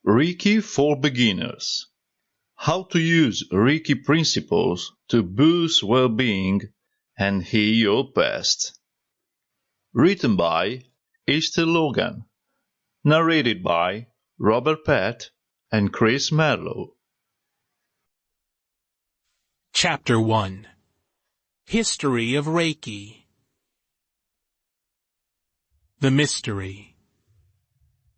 Reiki for Beginners. How to use Reiki principles to boost well-being and heal your past. Written by Logan. Narrated by Patt and Cris Merlow. Chapter 1. History of Reiki. The Mystery.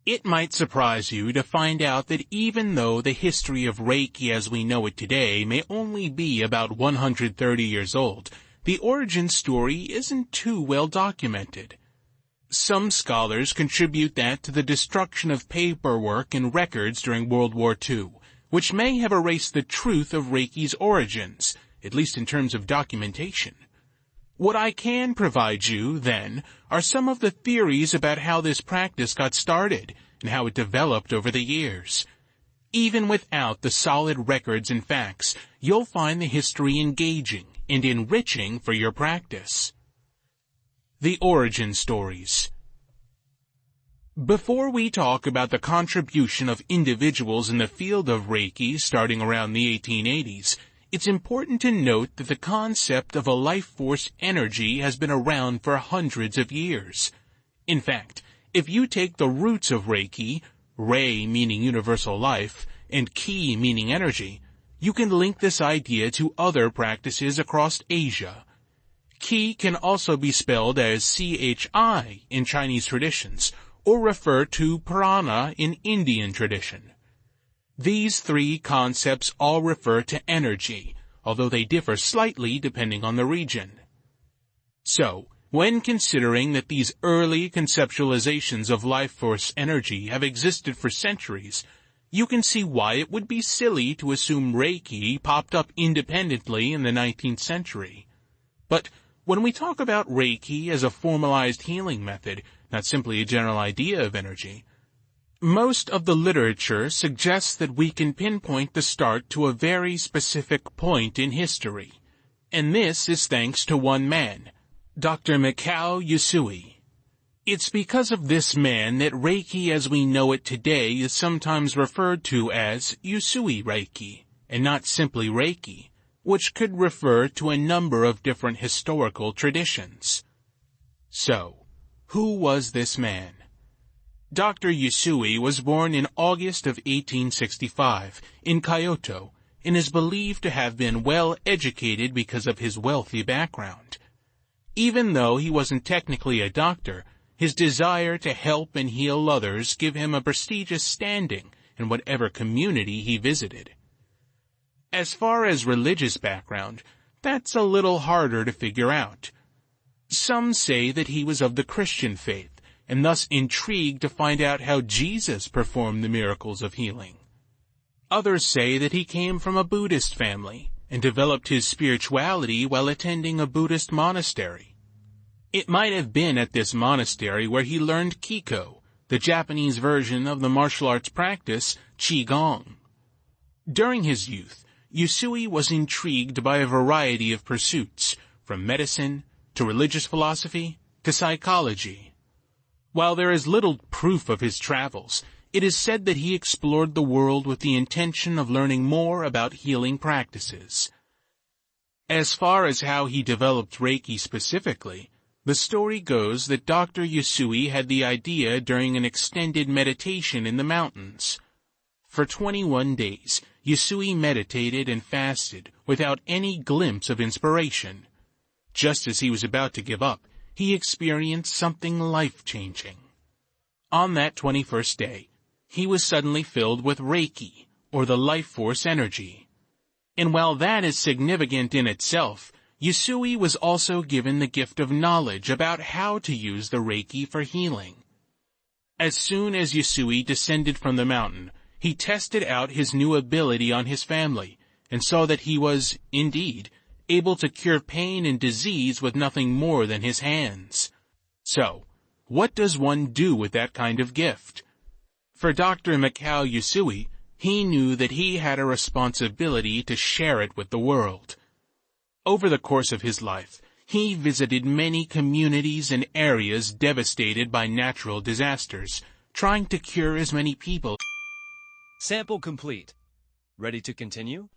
It might surprise you to find out that even though the history of Reiki as we know it today may only be about 130 years old, the origin story isn't too well documented. Some scholars contribute that to the destruction of paperwork and records during World War II, which may have erased the truth of Reiki's origins, at least in terms of documentation. What I can provide you, then, are some of the theories about how this practice got started and how it developed over the years. Even without the solid records and facts, you'll find the history engaging and enriching for your practice. The origin stories. Before we talk about the contribution of individuals in the field of Reiki starting around the 1880s, it's important to note that the concept of a life force energy has been around for hundreds of years. In fact, if you take the roots of Reiki, Rei meaning universal life, and Ki meaning energy, you can link this idea to other practices across Asia. Ki can also be spelled as Chi in Chinese traditions, or refer to prana in Indian tradition. These three concepts all refer to energy, although they differ slightly depending on the region. So, when considering that these early conceptualizations of life force energy have existed for centuries, you can see why it would be silly to assume Reiki popped up independently in the 19th century. But when we talk about Reiki as a formalized healing method, not simply a general idea of energy, most of the literature suggests that we can pinpoint the start to a very specific point in history. And this is thanks to one man, Dr. Mikao Usui. It's because of this man that Reiki as we know it today is sometimes referred to as Usui Reiki, and not simply Reiki, which could refer to a number of different historical traditions. So, who was this man? Dr. Usui was born in August of 1865 in Kyoto and is believed to have been well educated because of his wealthy background. Even though he wasn't technically a doctor, his desire to help and heal others gave him a prestigious standing in whatever community he visited. As far as religious background, that's a little harder to figure out. Some say that he was of the Christian faith, and thus intrigued to find out how Jesus performed the miracles of healing. Others say that he came from a Buddhist family and developed his spirituality while attending a Buddhist monastery. It might have been at this monastery where he learned Kiko, the Japanese version of the martial arts practice Qigong. During his youth, Usui was intrigued by a variety of pursuits, from medicine to religious philosophy to psychology. While there is little proof of his travels, it is said that he explored the world with the intention of learning more about healing practices. As far as how he developed Reiki specifically, the story goes that Dr. Usui had the idea during an extended meditation in the mountains. For 21 days, Usui meditated and fasted without any glimpse of inspiration. Just as he was about to give up, he experienced something life-changing. On that 21st day, he was suddenly filled with Reiki, or the life force energy. And while that is significant in itself, Usui was also given the gift of knowledge about how to use the Reiki for healing. As soon as Usui descended from the mountain, he tested out his new ability on his family, and saw that he was, indeed, able to cure pain and disease with nothing more than his hands. So, what does one do with that kind of gift? For Dr. Mikao Usui, he knew that he had a responsibility to share it with the world. Over the course of his life, he visited many communities and areas devastated by natural disasters, trying to cure as many people Sample complete. Ready to continue?